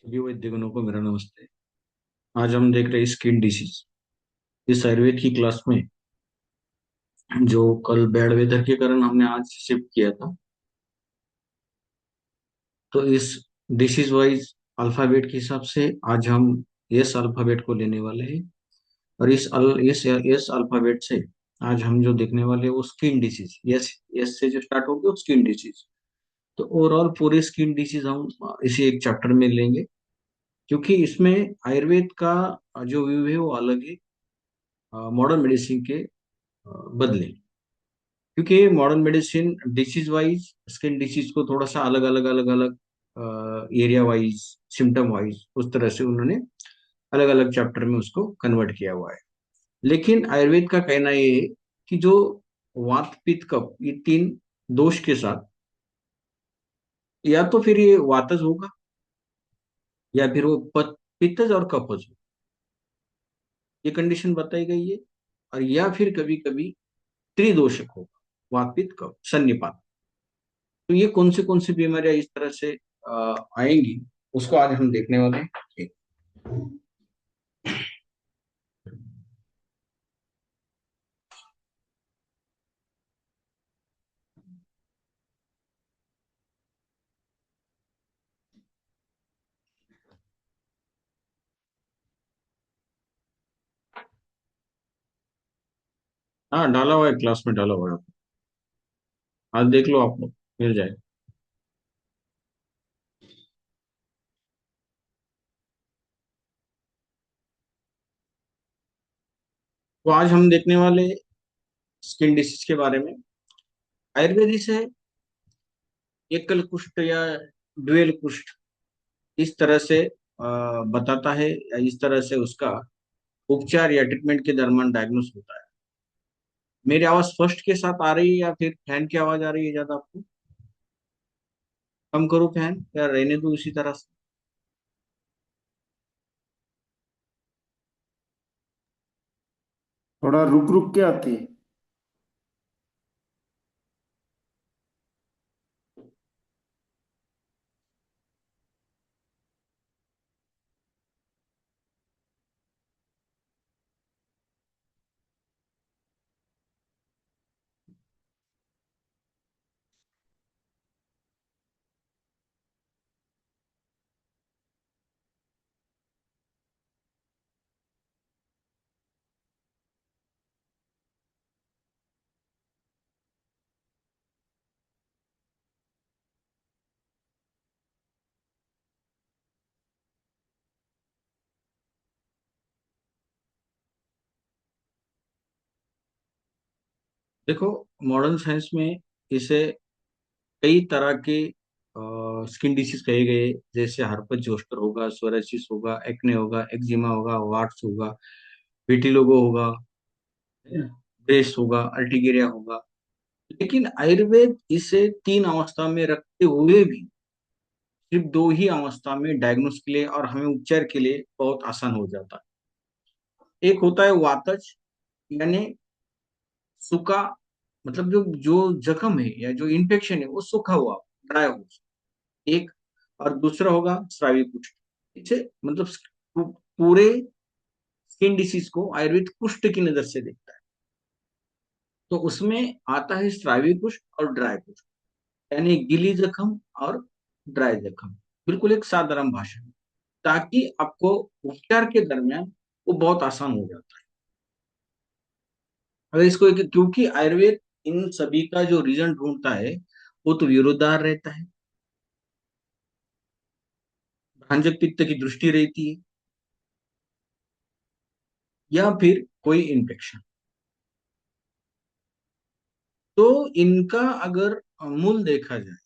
सभी वैद्यगणों को मेरा नमस्ते। आज हम देख रहे हैं स्किन डिसीज। इस आयुर्वेद की क्लास में जो कल बैड वेदर के कारण हमने आज शिफ्ट किया था, तो इस डिसीज वाइज अल्फाबेट के हिसाब से आज हम एस अल्फाबेट को लेने वाले हैं। और इस अल्फाबेट से आज हम जो देखने वाले हैं वो स्किन डिसीज, यस एस से जो स्टार्ट होगी वो स्किन डिसीज। तो ओवरऑल पूरे स्किन डिसीज हम इसी एक चैप्टर में लेंगे, क्योंकि इसमें आयुर्वेद का जो व्यू है वो अलग है मॉडर्न मेडिसिन के बदले। क्योंकि modern medicine disease wise skin disease को थोड़ा सा अलग अलग अलग अलग एरिया वाइज, सिम्टम वाइज उस तरह से उन्होंने अलग अलग चैप्टर में उसको कन्वर्ट किया हुआ है। लेकिन आयुर्वेद का कहना ये है कि जो वात पित्त कफ ये तीन दोष के साथ या तो फिर ये वातज होगा या फिर वो पित्तज और कफज हो, ये कंडीशन बताई गई है। और या फिर कभी कभी त्रिदोषक होगा, वात पित्त कफ सन्निपात। तो ये कौन सी बीमारियां इस तरह से आएंगी, उसको आज हम देखने वाले हैं। ठीक। हाँ, डाला हुआ है, क्लास में डाला हुआ है। आज देख लो आप लोग, मिल जाए। तो आज हम देखने वाले स्किन डिसीज के बारे में। आयुर्वेद से एकल कुष्ठ या ड्यूअल कुष्ठ इस तरह से बताता है, या इस तरह से उसका उपचार या ट्रीटमेंट के दरमियान डायग्नोस होता है। मेरी आवाज स्पष्ट के साथ आ रही है या फिर फैन की आवाज आ रही है ज्यादा आपको? कम करूँ फैन या रहने दूं इसी तरह से? थोड़ा रुक रुक के आती है। देखो, मॉडर्न साइंस में इसे कई तरह के स्किन डिसीज कहे गए, जैसे हर्पस जोस्टर होगा, सोरायसिस होगा, एक्ने होगा, एक्जिमा होगा, वार्ट्स होगा, विटिलिगो होगा, ब्रेस्ट होगा, अर्टिकेरिया होगा। लेकिन आयुर्वेद इसे तीन अवस्था में रखते हुए भी सिर्फ दो ही अवस्था में डायग्नोस के लिए और हमें उपचार के लिए बहुत आसान हो जाता है। एक होता है वातज, यानी सूखा, मतलब जो जो जख्म है या जो इन्फेक्शन है वो सूखा हुआ, ड्राई हो। एक, और दूसरा होगा स्रावी कुष्ठ। इसे मतलब पूरे स्किन डिसीज को आयुर्वेद कुष्ठ की नजर से देखता है। तो उसमें आता है स्रावी कुष्ठ और ड्राई कुष्ठ, यानी गीली जख्म और ड्राई जख्म। बिल्कुल एक साधारण भाषा में, ताकि आपको उपचार के दरमियान वो बहुत आसान हो जाता है। अगर इसको क्योंकि आयुर्वेद इन सभी का जो रीजन ढूंढता है वो तो विरोधार रहता है, भ्रांजक पित्त की दृष्टि रहती है, या फिर कोई इन्फेक्शन। तो इनका अगर मूल देखा जाए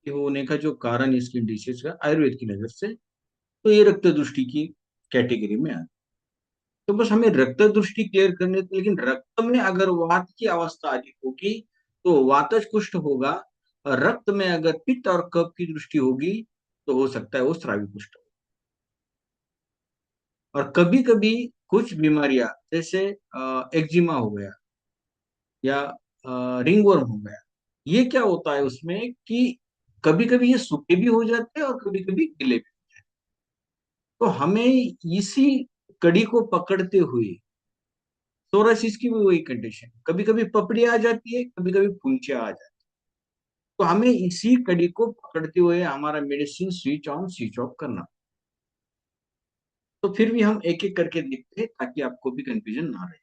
कि होने का जो कारण इसकी डिसीज का आयुर्वेद की नजर से, तो ये रक्त दृष्टि की कैटेगरी में आता है। तो बस हमें रक्त दृष्टि क्लियर करने, लेकिन रक्त में अगर वात की अवस्था अधिक होगी तो वातज कुष्ठ होगा, और रक्त में अगर पित्त और कफ की दृष्टि होगी तो हो सकता है वो स्रावी कुष्ठ हो। और कभी कभी कुछ बीमारियां जैसे एक्जिमा हो गया या रिंगवर्म हो गया, ये क्या होता है उसमें कि कभी कभी ये सूखे भी हो जाते हैं और कभी कभी गीले भी। तो हमें इसी कड़ी को पकड़ते हुए सोरासिस की भी वही कंडीशन, कभी कभी पपड़ी आ जाती है, कभी कभी पूंछे आ जाती है। तो हमें इसी कड़ी को पकड़ते हुए हमारा medicine switch on switch off करना। तो फिर भी हम एक एक करके देखते हैं ताकि आपको भी कंफ्यूजन ना रहे।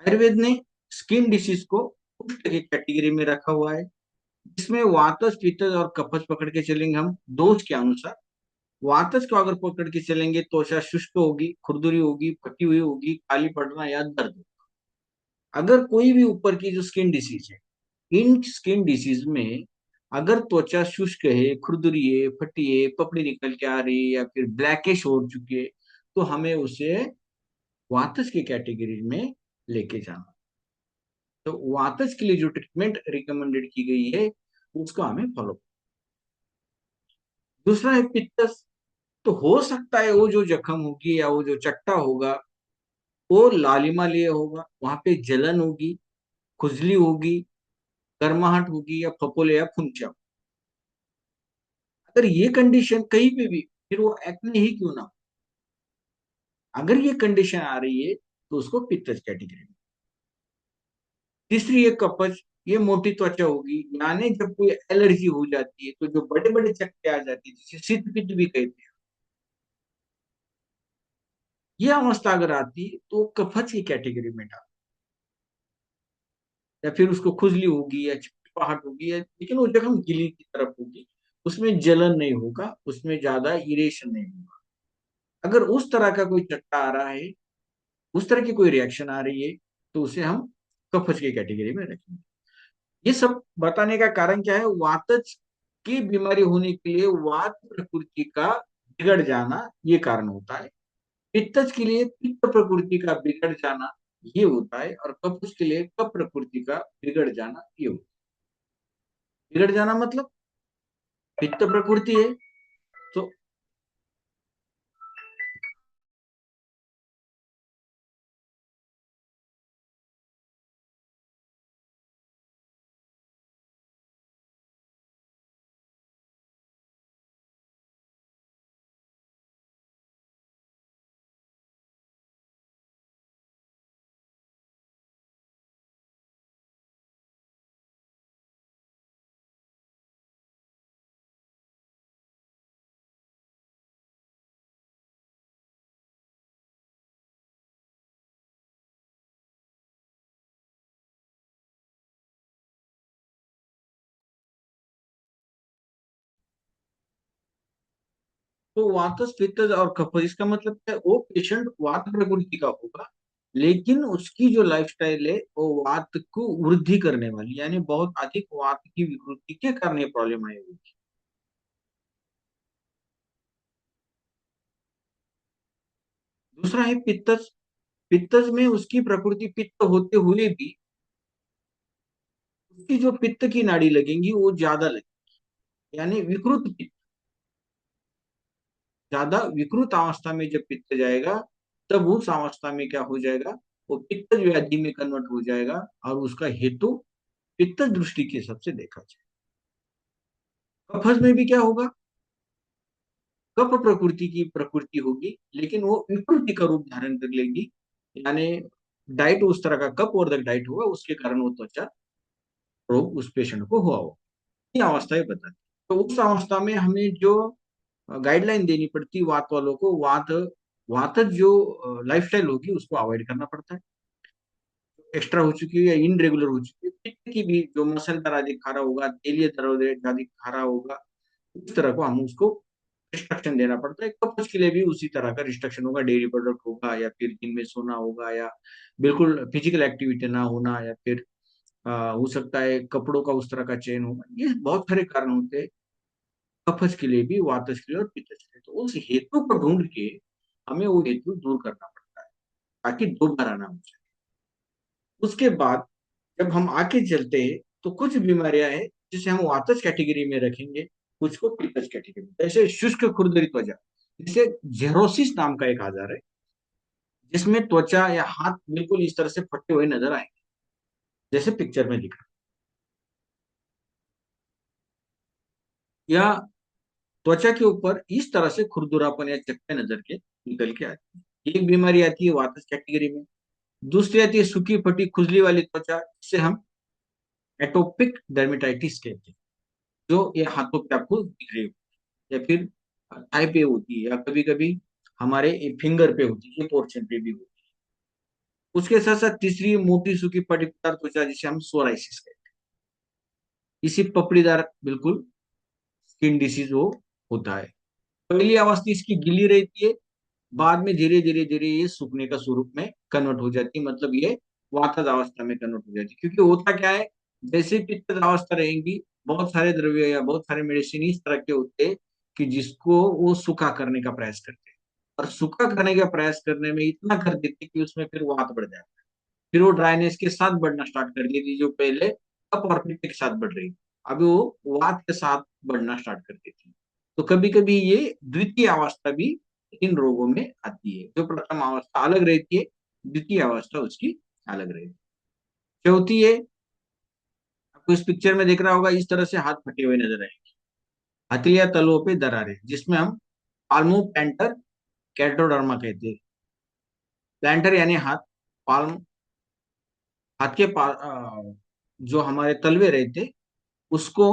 आयुर्वेद ने स्किन डिसीज को कुष्ठ की कैटेगरी में रखा हुआ है, जिसमें वातज पित्तज और कफज पकड़ के चलेंगे हम दोष के अनुसार। वातज को अगर पकड़ के चलेंगे तो त्वचा शुष्क होगी, खुरदुरी होगी, फटी हुई होगी, काली पड़ना या दर्द। अगर कोई भी ऊपर की जो स्किन डिसीज है, इन स्किन डिसीज में अगर त्वचा शुष्क है, खुरदुरी है, फटी है, पपड़ी निकल के आ रही है या फिर ब्लैकिश हो चुकी है, तो हमें उसे वातज की कैटेगरी में लेके जाना। तो वातज के लिए जो ट्रीटमेंट रिकमेंडेड की गई है उसको हमें फॉलो। दूसरा है पित्तस। तो हो सकता है वो जो जख्म होगी या वो जो चट्टा होगा वो लालिमा लिए होगा, वहां पे जलन होगी, खुजली होगी, गर्माहट होगी या फपोले या फुंचा। अगर ये कंडीशन कहीं पे भी, फिर वो एक्ने ही क्यों ना हो, अगर ये कंडीशन आ रही है तो उसको पित्तज कैटेगरी में। तीसरी एक अपच, ये मोटी त्वचा होगी, यानी जब कोई एलर्जी हो जाती है तो जो बड़े बड़े चक्के आ जाती है जिसे शीत पित्त भी कहते हैं, ये अवस्था अगर आती है तो कफज की कैटेगरी में डाल। या फिर उसको खुजली होगी या चिपचिपाहट होगी, या लेकिन वो जख्म गिली की तरफ होगी, उसमें जलन नहीं होगा, उसमें ज्यादा इरेशन नहीं होगा। अगर उस तरह का कोई चट्टा आ रहा है, उस तरह की कोई रिएक्शन आ रही है, तो उसे हम कफज की कैटेगरी में रखेंगे। ये सब बताने का कारण क्या है, वातज की बीमारी होने के लिए वात प्रकृति का बिगड़ जाना ये कारण होता है। पित्तज के लिए पित्त प्रकृति का बिगड़ जाना ये होता है, और कफज के लिए कफ प्रकृति का बिगड़ जाना ये होता है। बिगड़ जाना मतलब पित्त प्रकृति है तो तो वातज पित्तज और कफज, इसका मतलब है वो पेशेंट वात प्रकृति का होगा, लेकिन उसकी जो लाइफस्टाइल है वो वात को वृद्धि करने वाली, यानी बहुत अधिक वात की विकृति के कारण ये प्रॉब्लम आई हुई। दूसरा है पित्तज। पित्तज में उसकी प्रकृति पित्त होते हुए भी उसकी जो पित्त की नाड़ी लगेंगी वो ज्यादा लगेगी, यानी विकृत पित्त। ज्यादा विकृत अवस्था में जब पित्त जाएगा तब उस अवस्था में क्या हो जाएगा, वो पित्त व्याधि में कन्वर्ट हो जाएगा, और उसका हेतु पित्त दृष्टि के हिसाब से देखा जाए। कफज में भी क्या होगा, कफ प्रकृति की प्रकृति होगी, लेकिन वो विकृति का रूप धारण कर लेगी, यानी डाइट उस तरह का कफ और डाइट होगा उसके कारण वो त्वचा रोग उस पेशेंट को हुआ हो। ये अवस्थाएं बताती। तो उस अवस्था में हमें जो गाइडलाइन देनी पड़ती वात वालों को, वातज जो लाइफस्टाइल होगी उसको अवॉइड करना पड़ता है। एक्स्ट्रा हो चुकी है या इनरेगुलर हो चुकी है, पित्त की भी जो मसलदार आदि खा रहा होगा, तेलीय द्रव्य आदि खा रहा होगा, उस तरह को हम उसको रिस्ट्रक्शन देना पड़ता है। कपल्स के लिए भी उसी तरह का रिस्ट्रक्शन होगा, डेयरी प्रोडक्ट होगा या फिर दिन में सोना होगा या बिल्कुल फिजिकल एक्टिविटी ना होना, या फिर हो सकता है कपड़ों का उस तरह का चयन होगा। ये बहुत सारे कारण होते हैं कफज के लिए भी, वातज के लिए और पित्तज के लिए। तो उस हेतु को ढूंढ के हमें वो हेतु दूर करना पड़ता है ताकि दोबारा ना हो जाए। उसके बाद जब हम आगे चलते हैं तो कुछ बीमारियां हैं जिसे हम वातज कैटेगरी में रखेंगे, कुछ को पित्तज कैटेगरी में। जैसे शुष्क खुरदरी त्वचा, जिसे जेरोसिस नाम का एक आजार है, जिसमें त्वचा या हाथ बिल्कुल इस तरह से फटे हुए नजर आएंगे जैसे पिक्चर में दिख रहा है। या त्वचा के ऊपर इस तरह से खुरदुरापन या चकत्ते नजर के निकल के आती है। एक बीमारी आती है वातस कैटेगरी में। दूसरी आती है सूखी फटी खुजली वाली त्वचा, जिसे हम एटोपिक डर्मेटाइटिस कहते हैं, जो ये हाथों पे आपको दिख रही हो, या फिर थाई पे होती है, या कभी कभी हमारे फिंगर पे होती है, ये पोर्शन पे भी होती है। उसके साथ साथ तीसरी मोटी सूखी पट्टीदार त्वचा, जिसे हम सोराइसिस कहते हैं। इसी पपड़ीदार बिल्कुल स्किन डिसीज वो होता है। पहली अवस्था इसकी गीली रहती है, बाद में धीरे धीरे धीरे ये सूखने का स्वरूप में कन्वर्ट हो जाती है, मतलब ये वातज अवस्था में कन्वर्ट हो जाती है। क्योंकि होता क्या है, जैसे पित्तज अवस्था रहेंगी, बहुत सारे द्रव्य या बहुत सारे मेडिसिन इस तरह के होते हैं कि जिसको वो सूखा करने का प्रयास करते हैं, और सूखा करने का प्रयास करने में इतना कर देते हैं कि उसमें फिर वात बढ़ जाता है। फिर वो ड्राइनेस के साथ बढ़ना स्टार्ट कर देती थी, जो पहले कफ और पित्त के साथ बढ़ रही थी, अभी वो वात के साथ बढ़ना स्टार्ट कर देती है। तो कभी कभी ये द्वितीय अवस्था भी इन रोगों में आती है। जो प्रथम अवस्था अलग रहती है, द्वितीय अवस्था उसकी अलग रहती है। चौथी है, आपको इस पिक्चर में दिख रहा होगा, इस तरह से हाथ फटे हुए नजर आएंगे, हथेलियां तलवों पे दरारें, जिसमें हम पाल्मो प्लैंटर कैटोडर्मा कहते हैं। प्लैंटर यानी हाथ, पाल्म हाथ के जो हमारे तलवे रहते, उसको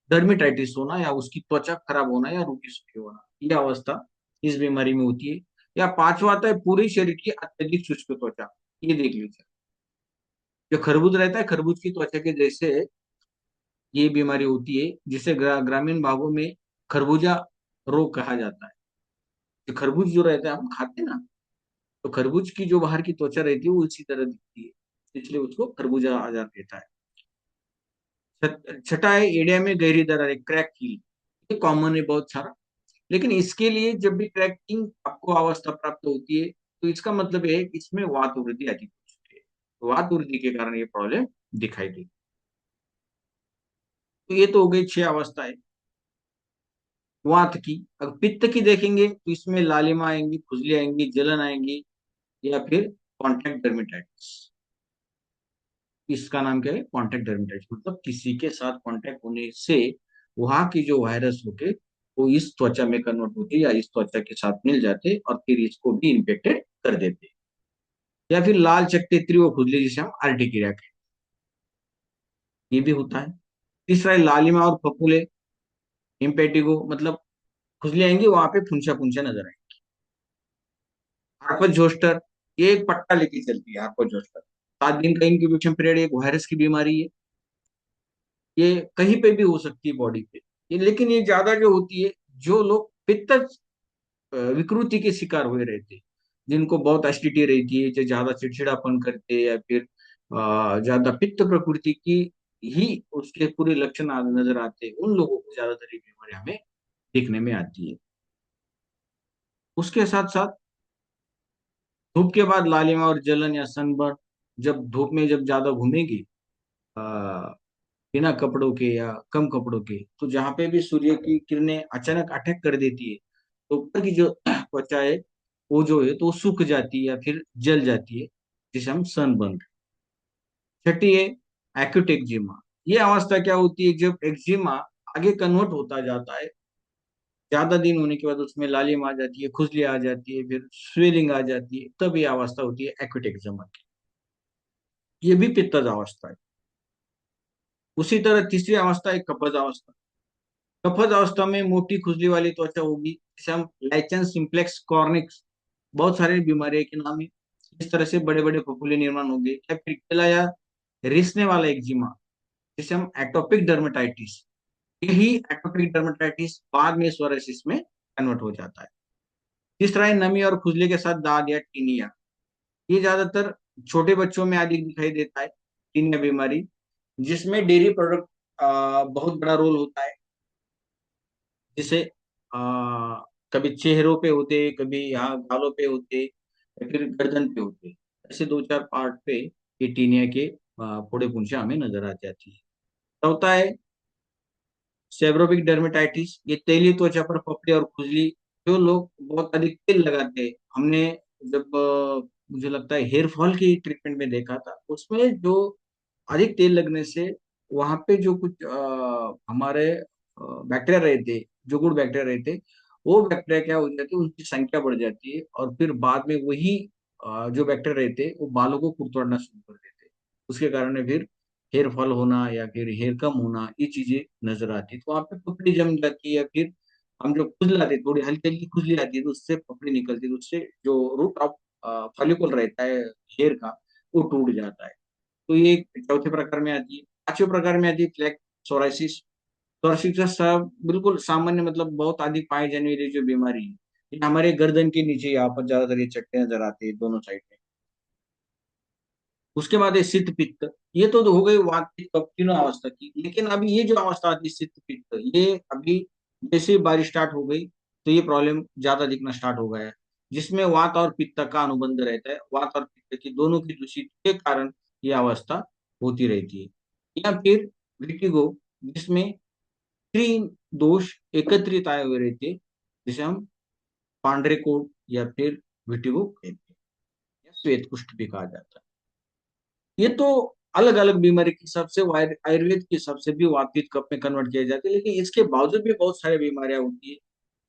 डर्मेटाइटिस होना, या उसकी त्वचा खराब होना, या रूखी सूखी होना, यह अवस्था इस बीमारी में होती है। या पांचवा आता है पूरी शरीर की अत्यधिक शुष्क त्वचा। ये देख लीजिए, जो खरबूज रहता है, खरबूज की त्वचा के जैसे ये बीमारी होती है, जिसे ग्रामीण भागों में खरबूजा रोग कहा जाता है। जो खरबूज जो रहता है हम खाते हैं ना, तो खरबूज की जो बाहर की त्वचा रहती है वो इसी तरह दिखती है, इसलिए उसको खरबूजा आजार कहता है। छठा है एडिया में गहरी दरार, क्रैक की। ये कॉमन है बहुत सारा, लेकिन इसके लिए जब भी क्रैकिंग आपको अवस्था प्राप्त होती है, तो इसका मतलब है कि इसमें वात वृद्धि अधिक हो चुकी है। तो वात वृद्धि के कारण ये प्रॉब्लम दिखाई दी। तो ये तो हो गई 6 अवस्थाएं वात की। अगर पित्त की देखेंगे तो इसमें लालिमा आएंगी, खुजली आएंगी, जलन आएंगी, या फिर कॉन्टैक्ट डर्मेटाइटिस। इसका नाम क्या है, कॉन्टैक्ट डर्मेटाइटिस, मतलब किसी के साथ कॉन्टैक्ट होने से वहां की जो वायरस होके वो इस त्वचा में कन्वर्ट होते या इस त्वचा के साथ मिल जाते और फिर इसको भी इन्फेक्टेड कर देते। या फिर लाल चकत्ते तीव्र खुजली, जिसे हम आर्टिकेरिया कहते हैं, ये भी होता है। तीसरा है लालिमा और फफूले, इम्पेटिगो, मतलब खुजली आएंगी, वहां पे फुंचा फुंचा नजर आएंगे। हार्पर जोस्टर, ये एक पट्टा लेके चलती है हार्पर जोस्टर। 7 दिन का इंक्यूबेशन पीरियड, एक वायरस की बीमारी है। ये कहीं पे भी हो सकती है बॉडी पे, लेकिन ये ज्यादा जो होती है, जो लोग पित्त विकृति के शिकार हुए रहते हैं, जिनको बहुत एसिडिटी रहती है, जो ज्यादा चिड़चिड़ापन करते हैं, या फिर ज्यादा पित्त प्रकृति की ही उसके पूरे लक्षण नजर आते हैं, उन लोगों को ज्यादातर ये बीमारी हमें देखने में आती है। उसके साथ साथ धूप के बाद लालिमा और जलन या सनबर्न, जब धूप में जब ज्यादा घूमेगी आ, बिना कपड़ों के या कम कपड़ों के, तो जहां पे भी सूर्य की किरणें अचानक अटैक कर देती है, तो ऊपर की जो त्वचा है वो जो है तो वो सूख जाती है या फिर जल जाती है, जिसे हम सनबर्न। छठी है एक्यूट एक्जिमा। ये अवस्था क्या होती है, जब एक्जिमा आगे कन्वर्ट होता जाता है, ज्यादा दिन होने के बाद उसमें लालिम आ जाती है, खुजली आ जाती है, फिर स्वेलिंग आ जाती है, तब ये अवस्था होती है एक्यूट एक्जिमा की। ये भी पित्तज अवस्था है। उसी तरह तीसरी अवस्था है कपज अवस्था। कफज अवस्था में मोटी खुजली वाली त्वचा होगी, जिसे हम लाइचन सिंप्लेक्स कॉर्निक्स, बहुत सारे बीमारियों के नाम है। इस तरह से बड़े बड़े फफूले निर्माण होंगे, या फिर केला या रिसने वाला एक्जिमा, जिसे हम एटोपिक डर्मेटाइटिस। यही एटोपिक डर्मेटाइटिस बाद में सोरायसिस में कन्वर्ट हो जाता है। तीसरा है नमी और खुजली के साथ दाग या टीनिया। ये ज्यादातर छोटे बच्चों में अधिक दिखाई देता है, टीनिया बीमारी, जिसमें डेयरी प्रोडक्ट बहुत बड़ा रोल होता है। जिसे कभी चेहरों पे होते, कभी यहाँ गालों पे होते, या फिर गर्दन पे होते, ऐसे 2-4 पार्ट पे ये टीनिया के फोड़े पुंजा हमें नजर आ जाती है। चौथा है सेबरोबिक डर्मेटाइटिस। ये तेली त्वचा पर पपड़ी और खुजली, जो लोग बहुत अधिक तेल लगाते हैं, हमने जब मुझे लगता है हेयर फॉल की ट्रीटमेंट में देखा था, उसमें जो अधिक तेल लगने से वहां पे जो कुछ हमारे बैक्टीरिया रहते, जो गुड बैक्टीरिया रहते हैं, वो बैक्टीरिया क्या हो जाती है, उनकी संख्या बढ़ जाती है, और फिर बाद में वही जो बैक्टीरिया रहते हैं वो बालों को कुड़तोड़ना शुरू कर देते हैं। उसके कारण फिर हेयर फॉल होना या फिर हेयर कम होना, ये चीजें नजर आती है। तो वहाँ पे पपड़ी जम जाती है, या फिर हम जो खुजलाते, थोड़ी हल्की हल्की खुजली आती है, तो उससे पपड़ी निकलती है, तो उससे जो रूट ऑफ फॉलिकल रहता है हेयर का, वो टूट जाता है। तो ये चौथे प्रकार में आती है। पांचवें प्रकार में आती है प्लेक सोराइसिस। सोराइसिस का सब बिल्कुल सामान्य, मतलब बहुत अधिक पाई जाने वाली जो बीमारी है, ये हमारे गर्दन के नीचे यहाँ पर ज्यादातर ये चट्टे नजर आते हैं दोनों साइड में। उसके बाद है शीत पित्त। ये तो हो गई वात पित्त कफ तीनों अवस्था की, लेकिन अभी ये जो अवस्था आती है शीत पित्त, ये अभी जैसे ही बारिश स्टार्ट हो गई तो ये प्रॉब्लम ज्यादा दिखना स्टार्ट हो गया है, जिसमें वात और पित्त का अनुबंध रहता है। वात और पित्त की दोनों की दूषित के कारण ये अवस्था होती रहती है। या फिर विटिगो, जिसमें तीन दोष एकत्रित आए हुए रहते हैं, जिसे हम पांड्रे कोट या फिर विटिगो कहते हैं, या श्वेत कुष्ठ भी कहा जाता है। ये तो अलग अलग बीमारी के हिसाब से आयुर्वेद के हिसाब से भी वातपित्त कफ में कन्वर्ट किए जाते हैं, लेकिन इसके बावजूद भी बहुत सारी बीमारियां होती है,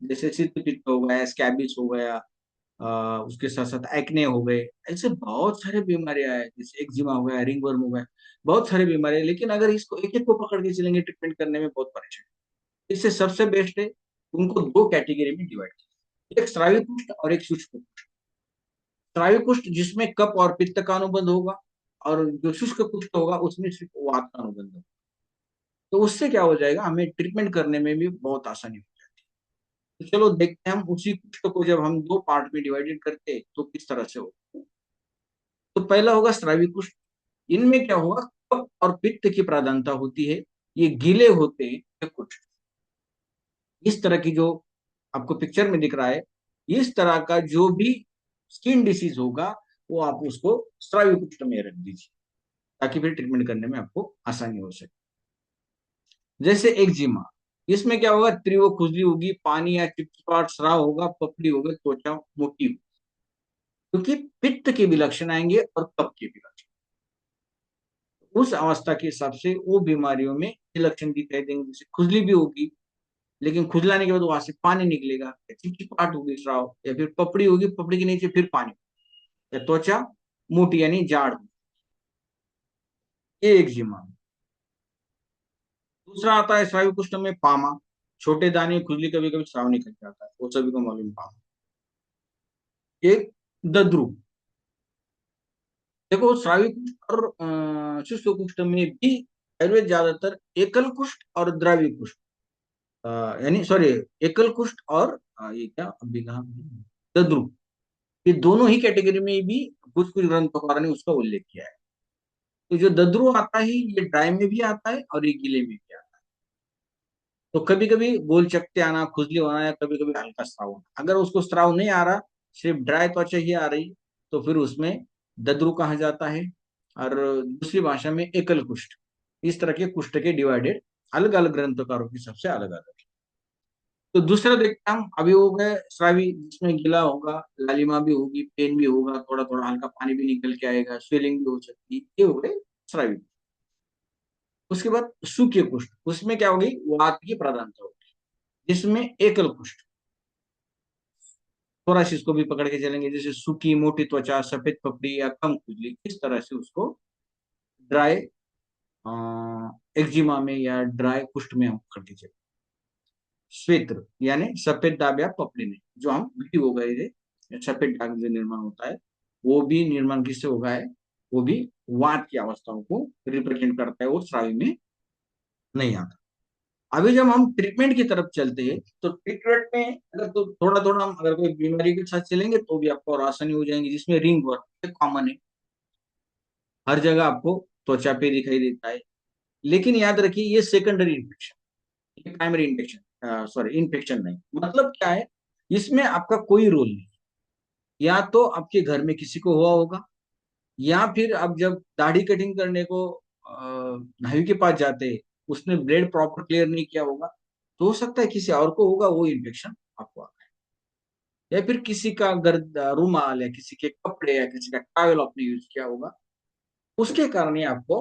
जैसे शीत पित्त हो गया, स्कैबिस हो गया, उसके साथ साथ एक्ने हो गए। ऐसे बहुत सारे बीमारियां हैं, जैसे एक्जिमा हो गया, रिंगवर्म हो गया, बहुत सारी बीमारियां। लेकिन अगर इसको एक एक को पकड़ के चलेंगे, ट्रीटमेंट करने में बहुत परेशानी। इससे सबसे बेस्ट है उनको दो कैटेगरी में डिवाइड किया, एक स्रावी कुष्ठ और एक शुष्क कुष्ठ। स्रावी कुष्ठ जिसमें कफ और पित्त का अनुबंध होगा, और जो शुष्क कुष्ठ होगा उसमें सिर्फ वात का अनुबंध होगा। तो उससे क्या हो जाएगा, हमें ट्रीटमेंट करने में भी बहुत आसानी हो जाती है। तो चलो देखते हैं हम उसी कुष्ठ को जब हम दो पार्ट में डिवाइडेड करते हैं तो किस तरह से होगा। तो पहला होगा स्रावी कुष्ठ। इनमें क्या होगा, कफ और पित्त की प्रधानता होती है। ये गीले होते हैं ये कुष्ठ। इस तरह की जो आपको पिक्चर में दिख रहा है, इस तरह का जो भी स्किन डिसीज होगा, वो आप उसको स्रावी कुष्ठ में रख दीजिए, ताकि फिर ट्रीटमेंट करने में आपको आसानी हो सके। जैसे एक्जिमा, इसमें क्या होगा, तीव्र खुजली होगी, पानी या चिपचिपाहट स्राव होगा, पपड़ी होगी, त्वचा मोटी होगी, क्योंकि पित्त के भी लक्षण आएंगे और कफ के भी लक्षण। उस अवस्था के हिसाब से वो बीमारियों में ये लक्षण दिखाई देंगे, जैसे खुजली भी होगी, लेकिन खुजलाने के बाद वहां से पानी निकलेगा, या चिपचिपाहट होगी स्राव, या फिर पपड़ी होगी, पपड़ी के नीचे फिर पानी, या त्वचा मोटी यानी जाड़ होगी। ये एक्जिमा। दूसरा आता है स्रावी कुष्ठ में पामा। छोटे दाने, खुजली, कभी कभी स्राव निकल जाता है, वो सभी को मालूम पामा। एक दद्रु। देखो स्रावी कुष्ठ और शुष्क कुष्ठ में भी आयुर्वेद ज्यादातर एकल कुष्ठ और द्रव्य कुष्ठ, यानी सॉरी, एकल कुष्ठ और ये क्या अभी कहा, दद्रु, ये दोनों ही कैटेगरी में भी कुछ कुछ ग्रंथकारों ने उसका उल्लेख किया है। तो जो दद्रु आता है ये ड्राई में भी आता है और ये गीले में भी आता है। तो कभी कभी गोल चकत्ते आना, खुजली होना, या कभी कभी हल्का स्राव होना। अगर उसको स्राव नहीं आ रहा, सिर्फ ड्राई त्वचा ही आ रही, तो फिर उसमें दद्रु कहा जाता है। और दूसरी भाषा में एकल कुष्ठ। इस तरह के कुष्ठ के डिवाइडेड अलग अलग ग्रंथकारों की सबसे अलग अलग। तो दूसरा देखते हैं हम, अभी हो गए स्रावी, जिसमें गीला होगा, लालिमा भी होगी, पेन भी होगा, थोड़ा थोड़ा हल्का पानी भी निकल के आएगा, स्वेलिंग भी हो सकती है, ये हो गए स्रावी। उसके बाद सूखे कुष्ठ, उसमें क्या होगी, वात की प्रधानता होगी, जिसमें एकल कुष्ठ। थोड़ा सी इसको भी पकड़ के चलेंगे, जैसे सूखी मोटी त्वचा, सफेद पपड़ी या कम खुजली, इस तरह से उसको ड्राई एक्जिमा में या ड्राई कुष्ठ में हम पकड़ के चलेंगे। श्वेत यानी सफेद दाग या पपड़ी में जो हम भिटी हो गए थे, सफेद दाग जो निर्माण होता है, वो भी निर्माण किससे होगा है, वो भी वात की अवस्थाओं को रिप्रेजेंट करता है, वो स्रावी में नहीं आता। अभी जब हम ट्रीटमेंट की तरफ चलते हैं, तो ट्रीटमेंट में अगर तो थोड़ा थोड़ा हम अगर कोई बीमारी के साथ चलेंगे तो भी आपको और आसानी हो जाएंगी, जिसमें रिंग वर्म कॉमन है, हर जगह आपको त्वचा पे दिखाई देता है। लेकिन याद रखिए ये सेकेंडरी इन्फेक्शन, ये प्राइमरी इन्फेक्शन, सॉरी इन्फेक्शन नहीं। मतलब क्या है, इसमें आपका कोई रोल नहीं। या तो आपके घर में किसी को हुआ होगा, या फिर आप जब दाढ़ी कटिंग करने को नाई के पास जाते हैं, उसने ब्लेड प्रॉपर क्लियर नहीं किया होगा, तो हो सकता है किसी और को होगा वो इन्फेक्शन आपको आ गया। या फिर किसी का गर्द रुमाल, या किसी के कपड़े, या किसी का टॉवल आपने यूज किया होगा, उसके कारण ये आपको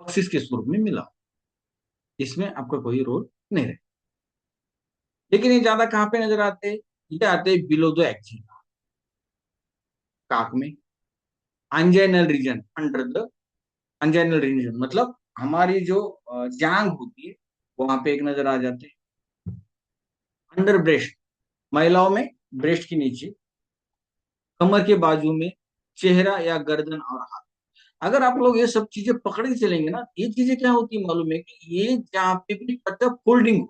टॉक्सिस के स्वरूप में मिला। इसमें आपका कोई रोल नहीं रहे। लेकिन ये ज्यादा कहाँ पे नजर आते हैं? ये आते हैं बिलो द एक्जिला, काक में। अंजाइनल रीजन, अंडर द अंजाइनल रीजन, मतलब हमारी जो जांग होती है वहां पे एक नजर आ जाते हैं। अंडर ब्रेस्ट, महिलाओं में ब्रेस्ट के नीचे, कमर के बाजू में, चेहरा या गर्दन और हाथ। अगर आप लोग ये सब चीजें पकड़ के चलेंगे ना, ये चीजें क्या होती है मालूम है कि ये जहाँ पे भी त्वचा फोल्डिंग,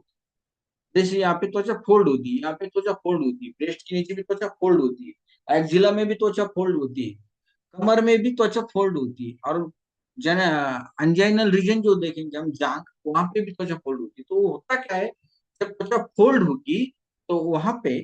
जैसे यहाँ पे त्वचा फोल्ड होती है, यहाँ पे त्वचा फोल्ड होती है, ब्रेस्ट के नीचे भी त्वचा फोल्ड होती है, एक्जिला में भी त्वचा फोल्ड होती है, कमर में भी त्वचा फोल्ड होती है, और जन अंजाइनल रीजन जो देखेंगे हम, जांग, वहां पे भी त्वचा फोल्ड होती है। तो वो होता क्या है, जब त्वचा फोल्ड होगी तो वहां पे